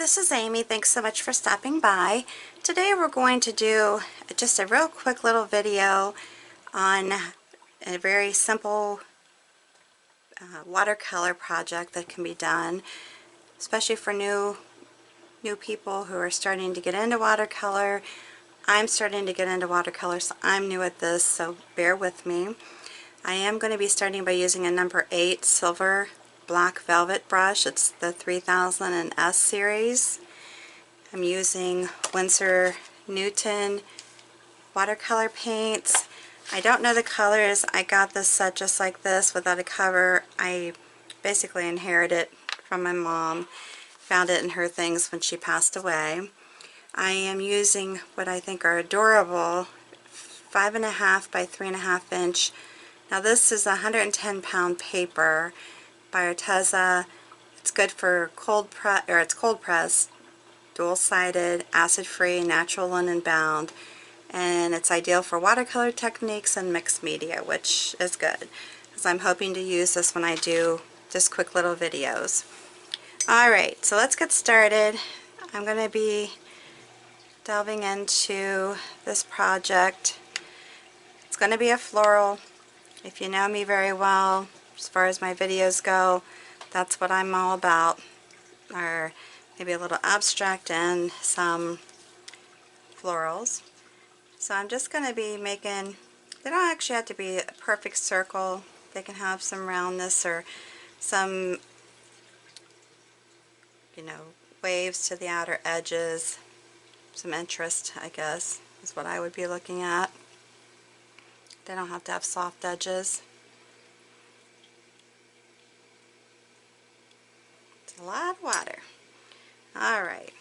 this is Amy. Thanks so much for stopping by. Today we're going to do just a real quick little video on a very simple watercolor project that can be done, especially for new people who are starting to get into watercolor. I'm starting to get into watercolor, so I'm new at this, so bear with me. I am going to be starting by using a number 8 silver black velvet brush. It's the 3000 and S series. I'm using Winsor Newton watercolor paints. I don't know the colors. I got this set just like this without a cover. I basically inherited it from my mom. Found it in her things when she passed away. I am using what I think are adorable 5.5 by 3.5 inch. Now this is 110 pound paper by Aressa. It's good for cold press, or it's cold pressed, dual-sided, acid-free, natural linen bound, and it's ideal for watercolor techniques and mixed media, which is good, because I'm hoping to use this when I do just quick little videos. Alright, so let's get started. I'm going to be delving into this project. It's going to be a floral. If you know me very well, as far as my videos go, that's what I'm all about, or maybe a little abstract and some florals. So I'm just going to be making, they don't actually have to be a perfect circle. They can have some roundness or some, waves to the outer edges. Some interest, I guess, is what I would be looking at. They don't have to have soft edges. It's a lot of water. Alright.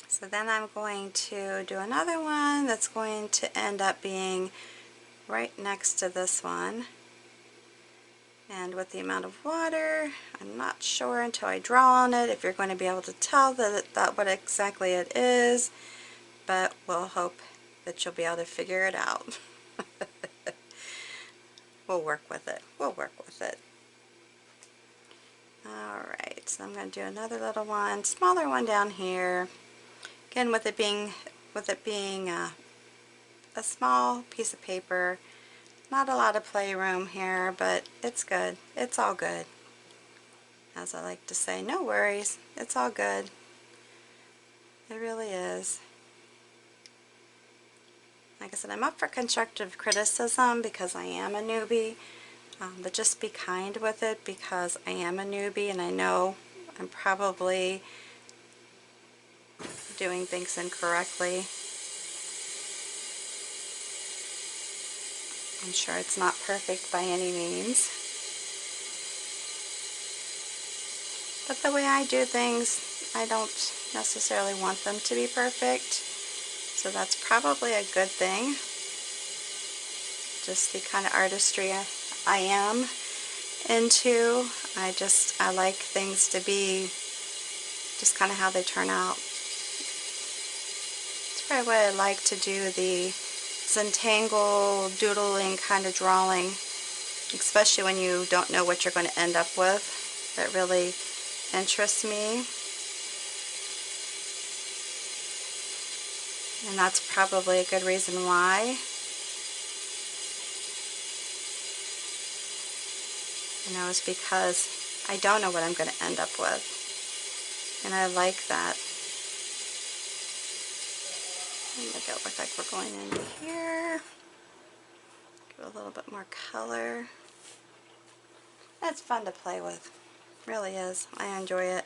So then I'm going to do another one that's going to end up being right next to this one. And with the amount of water, I'm not sure until I draw on it if you're going to be able to tell that what exactly it is, but we'll hope that you'll be able to figure it out. We'll work with it. We'll work with it. Alright, so I'm going to do another little one, smaller one down here. Again, with it being a small piece of paper, not a lot of playroom here, but it's good. It's all good. As I like to say, no worries. It's all good. It really is. Like I said, I'm up for constructive criticism because I am a newbie, but just be kind with it because I am a newbie and I know I'm probably doing things incorrectly. I'm sure it's not perfect by any means. But the way I do things, I don't necessarily want them to be perfect. So that's probably a good thing. Just the kind of artistry I am into. I like things to be just kind of how they turn out. It's probably what I like to do, the Zentangle doodling kind of drawing, especially when you don't know what you're going to end up with. That really interests me. And that's probably a good reason why. It's because I don't know what I'm going to end up with. And I like that. Make it look like we're going in here. Give it a little bit more color. It's fun to play with. It really is. I enjoy it.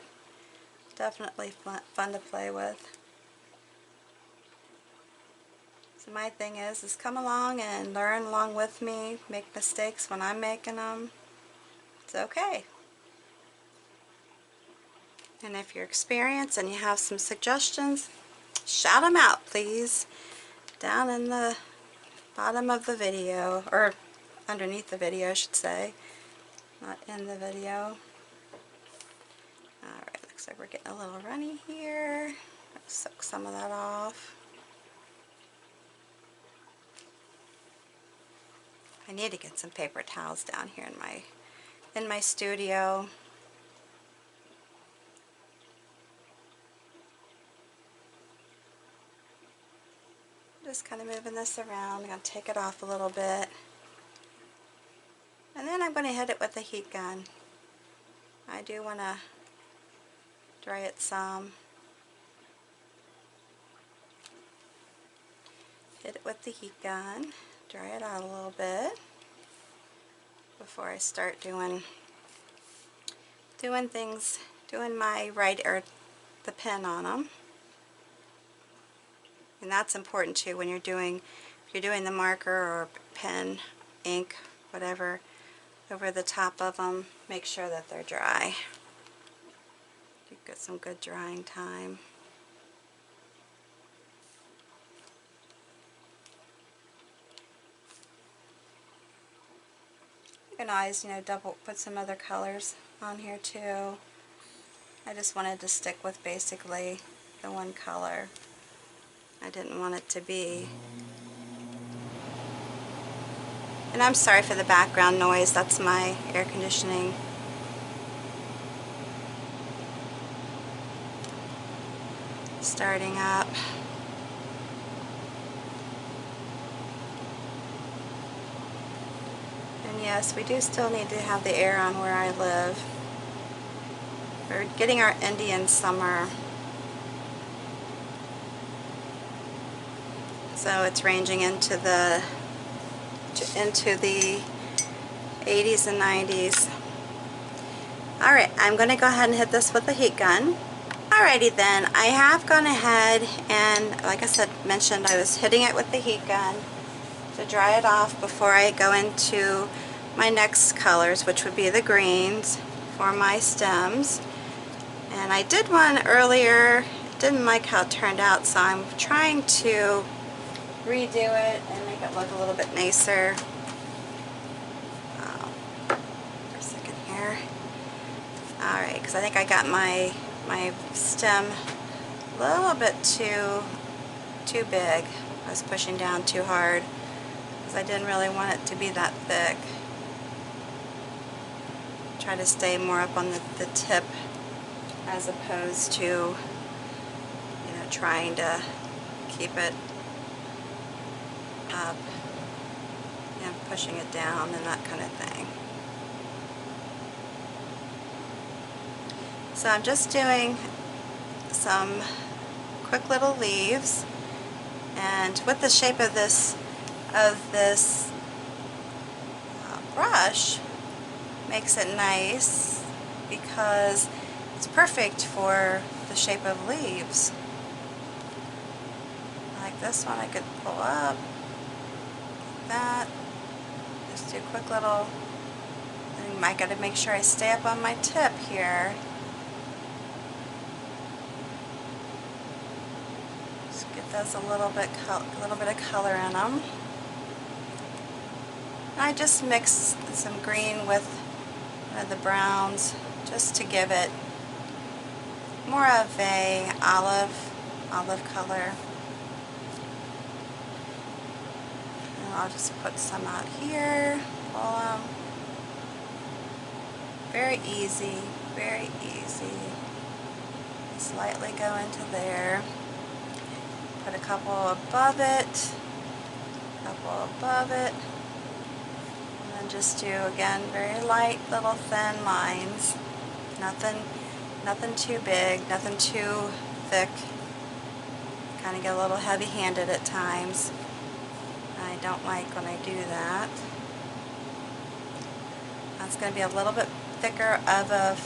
Definitely fun to play with. So my thing is come along and learn along with me. Make mistakes when I'm making them. It's okay. And if you're experienced and you have some suggestions, shout them out, please. Down in the bottom of the video, or underneath the video, I should say. Not in the video. Alright, looks like we're getting a little runny here. Let's soak some of that off. I need to get some paper towels down here in my studio. just kind of moving this around. I'm going to take it off a little bit. And then I'm going to hit it with the heat gun. I do want to dry it some. Hit it with the heat gun. Dry it out a little bit before I start doing things, doing my or the pen on them. And that's important too when you're doing, if you're doing the marker or pen, ink, whatever, over the top of them, make sure that they're dry. You get some good drying time. You can always, you know, double put some other colors on here too. I just wanted to stick with basically the one color. I didn't want it to be. And I'm sorry for the background noise, that's my air conditioning. Starting up. And yes, we do still need to have the air on where I live. We're getting our Indian summer. So it's ranging into the 80s and 90s. Alright, I'm going to go ahead and hit this with the heat gun. Alrighty then, I have gone ahead and, like I said, mentioned, I was hitting it with the heat gun to dry it off before I go into my next colors, which would be the greens for my stems. And I did one earlier, didn't like how it turned out, so I'm trying to redo it and make it look a little bit nicer. For a second here. Alright, because I think I got my stem a little bit too big. I was pushing down too hard because I didn't really want it to be that thick. Try to stay more up on the tip as opposed to, you know, trying to keep it up and pushing it down and that kind of thing. So I'm just doing some quick little leaves, and with the shape of this brush makes it nice because it's perfect for the shape of leaves. Like this one I could pull up like that. Just do a quick little, and I gotta make sure I stay up on my tip here. Just get those a little bit of color in them. And I just mixed some green with the browns just to give it more of a olive color. And I'll just put some out here. Pull them. Very easy, very easy. Slightly go into there. Put a couple above it, and then just do, again, very light little thin lines. Nothing too big, nothing too thick. Kind of get a little heavy-handed at times. I don't like when I do that. That's going to be a little bit thicker of a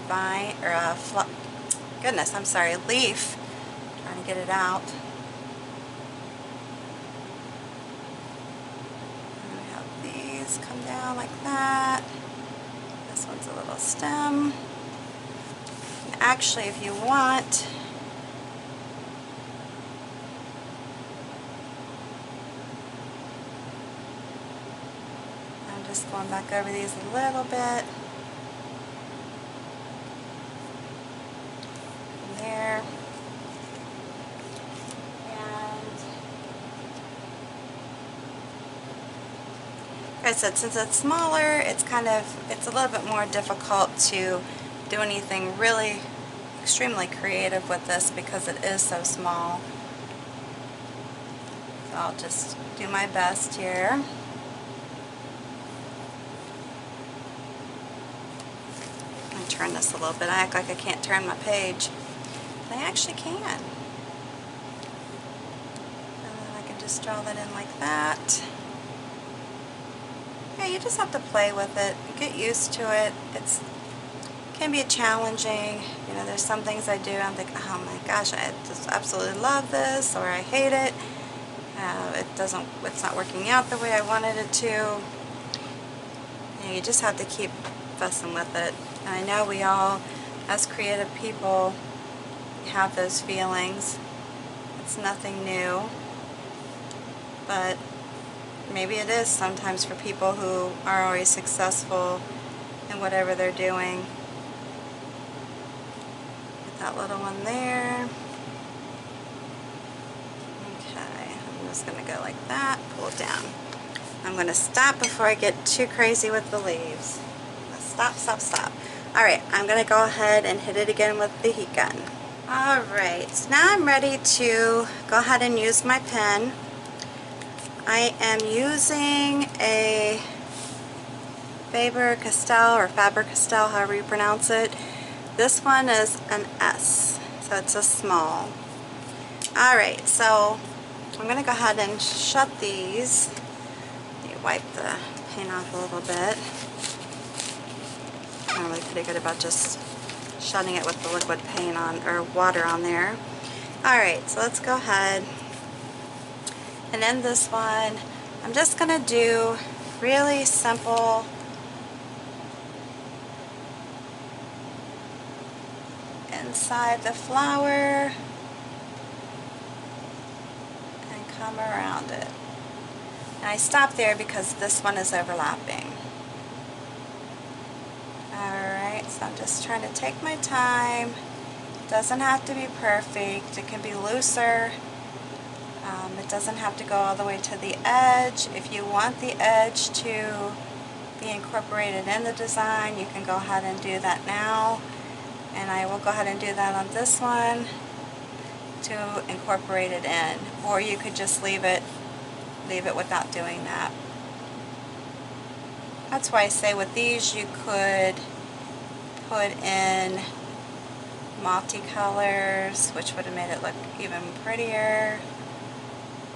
vine, or a goodness, I'm sorry, leaf. Trying to get it out. And we have these come down like that. This one's a little stem. And actually, if you want, I'm just going back over these a little bit. From there. Like I said, since it's smaller, it's a little bit more difficult to do anything really extremely creative with this because it is so small. I'll just do my best here. Let me turn this a little bit. I act like I can't turn my page. But I actually can. And then I can just draw that in like that. Yeah, you just have to play with it, get used to it. It can be challenging. You know, there's some things I do, I'm like, oh my gosh, I just absolutely love this, or I hate it. It's not working out the way I wanted it to. You know, you just have to keep fussing with it. And I know we all, as creative people, have those feelings. It's nothing new, but maybe it is sometimes for people who are always successful in whatever they're doing. Get that little one there. Okay, I'm just going to go like that, pull it down. I'm going to stop before I get too crazy with the leaves. Stop, stop, stop. Alright, I'm going to go ahead and hit it again with the heat gun. Alright, so now I'm ready to go ahead and use my pen. I am using a Faber-Castell or Faber-Castell, however you pronounce it. This one is an S, so it's a small. Alright, so I'm going to go ahead and shut these. Let me wipe the paint off a little bit. I'm really pretty good about just shutting it with the liquid paint on, or water on there. Alright, so let's go ahead. And in this one, I'm just going to do really simple inside the flower and come around it. And I stop there because this one is overlapping. Alright, so I'm just trying to take my time. It doesn't have to be perfect. It can be looser. It doesn't have to go all the way to the edge. If you want the edge to be incorporated in the design, you can go ahead and do that now. And I will go ahead and do that on this one to incorporate it in. Or you could just leave it without doing that. That's why I say with these you could put in multicolors, which would have made it look even prettier.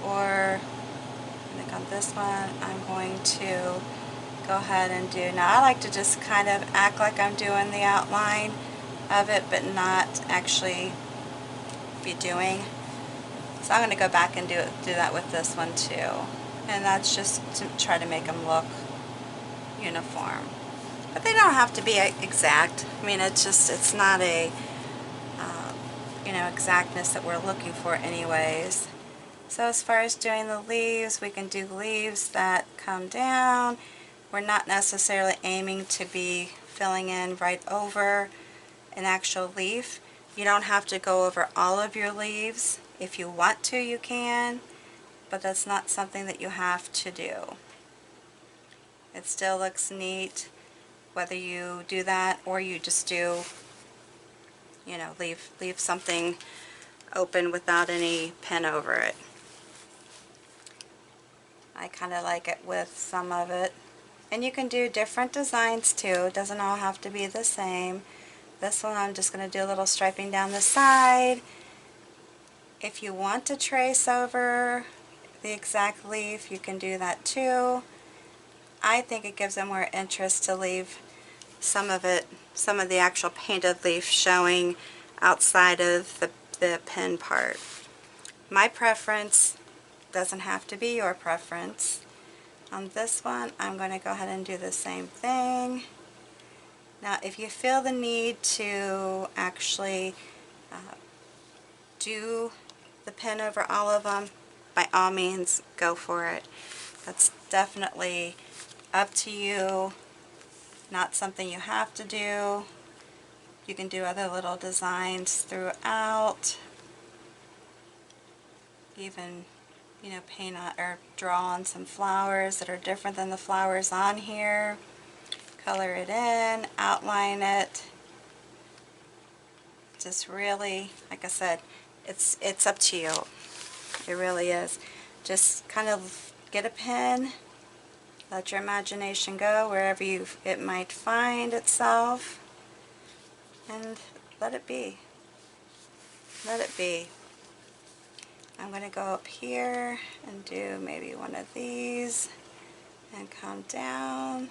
Or I think on this one I'm going to go ahead and do, now I like to just kind of act like I'm doing the outline of it but not actually be doing. So I'm going to go back and do that with this one too. And that's just to try to make them look uniform. But they don't have to be exact. I mean, it's not a exactness that we're looking for anyways. So as far as doing the leaves, we can do leaves that come down. We're not necessarily aiming to be filling in right over an actual leaf. You don't have to go over all of your leaves. If you want to, you can, but that's not something that you have to do. It still looks neat whether you do that or you just do, leave something open without any pen over it. I kind of like it with some of it. And you can do different designs too. It doesn't all have to be the same. This one I'm just going to do a little striping down the side. If you want to trace over the exact leaf, you can do that too. I think it gives it more interest to leave some of the actual painted leaf showing outside of the pen part. My preference doesn't have to be your preference. On this one, I'm going to go ahead and do the same thing. Now, if you feel the need to actually do the pen over all of them, by all means, go for it. That's definitely up to you, not something you have to do. You can do other little designs throughout. Even, paint on or draw on some flowers that are different than the flowers on here. Color it in, outline it. Just really, like I said, it's up to you. It really is. Just kind of get a pen, let your imagination go wherever it might find itself, and let it be. Let it be. I'm going to go up here and do maybe one of these and come down.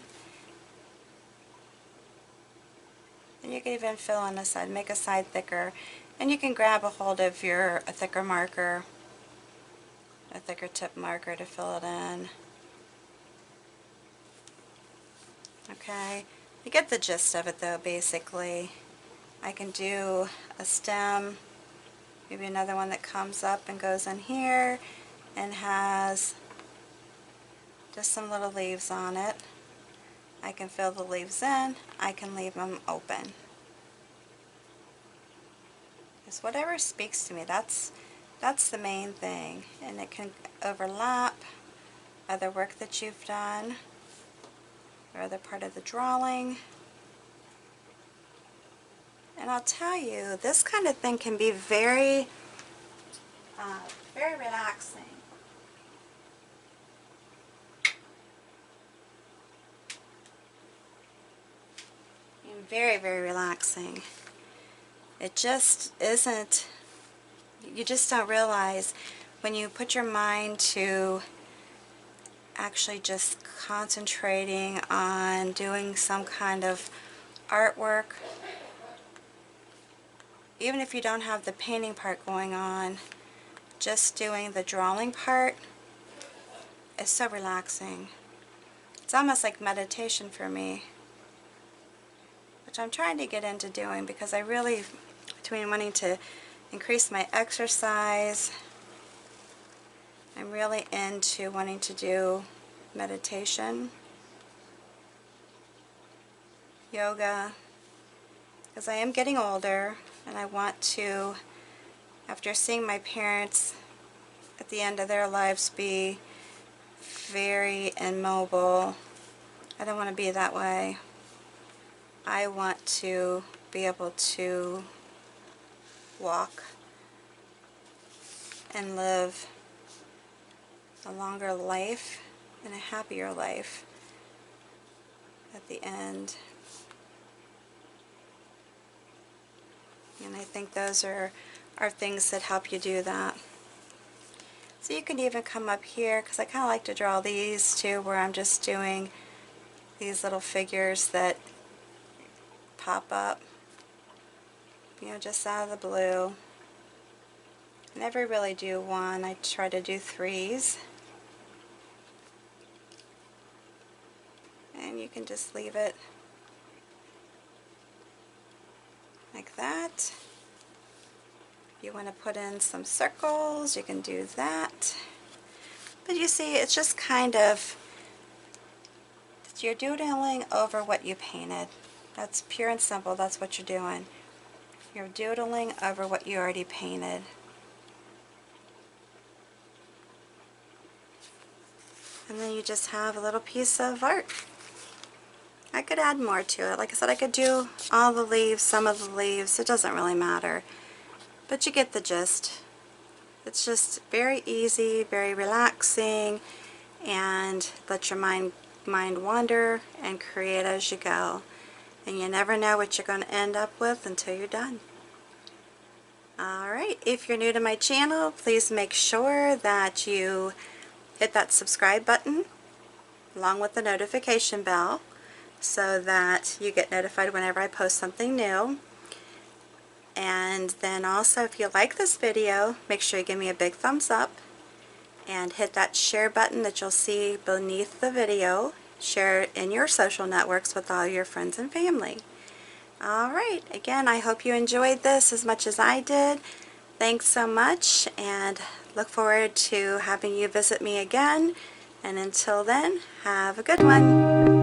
And you can even fill on the side, make a side thicker. And you can grab a hold of a thicker marker, a thicker tip marker to fill it in. Okay, you get the gist of it though, basically. I can do a stem, maybe another one that comes up and goes in here and has just some little leaves on it. I can fill the leaves in, I can leave them open. Just whatever speaks to me, that's the main thing. And it can overlap other work that you've done or other part of the drawing. And I'll tell you, this kind of thing can be very, very relaxing. Very, very relaxing. It just isn't, you just don't realize when you put your mind to actually just concentrating on doing some kind of artwork, even if you don't have the painting part going on, just doing the drawing part is so relaxing. It's almost like meditation for me, which I'm trying to get into doing because I really, between wanting to increase my exercise, I'm really into wanting to do meditation, yoga, because I am getting older and I want to, after seeing my parents at the end of their lives be very immobile, I don't want to be that way. I want to be able to walk and live a longer life and a happier life at the end. And I think those are things that help you do that. So you can even come up here, because I kind of like to draw these too, where I'm just doing these little figures that pop up, you know, just out of the blue. I never really do one, I try to do threes. And you can just leave it like that. If you want to put in some circles, you can do that. But you see, it's just kind of, you're doodling over what you painted. That's pure and simple, that's what you're doing. You're doodling over what you already painted. And then you just have a little piece of art. I could add more to it. Like I said, I could do all the leaves, some of the leaves, it doesn't really matter. But you get the gist. It's just very easy, very relaxing, and let your mind wander and create as you go. And you never know what you're going to end up with until you're done. Alright, if you're new to my channel, please make sure that you hit that subscribe button along with the notification bell so that you get notified whenever I post something new. And then also, if you like this video, make sure you give me a big thumbs up and hit that share button that you'll see beneath the video. Share it in your social networks with all your friends and family. Alright, again, I hope you enjoyed this as much as I did. Thanks so much, and look forward to having you visit me again. And until then, have a good one.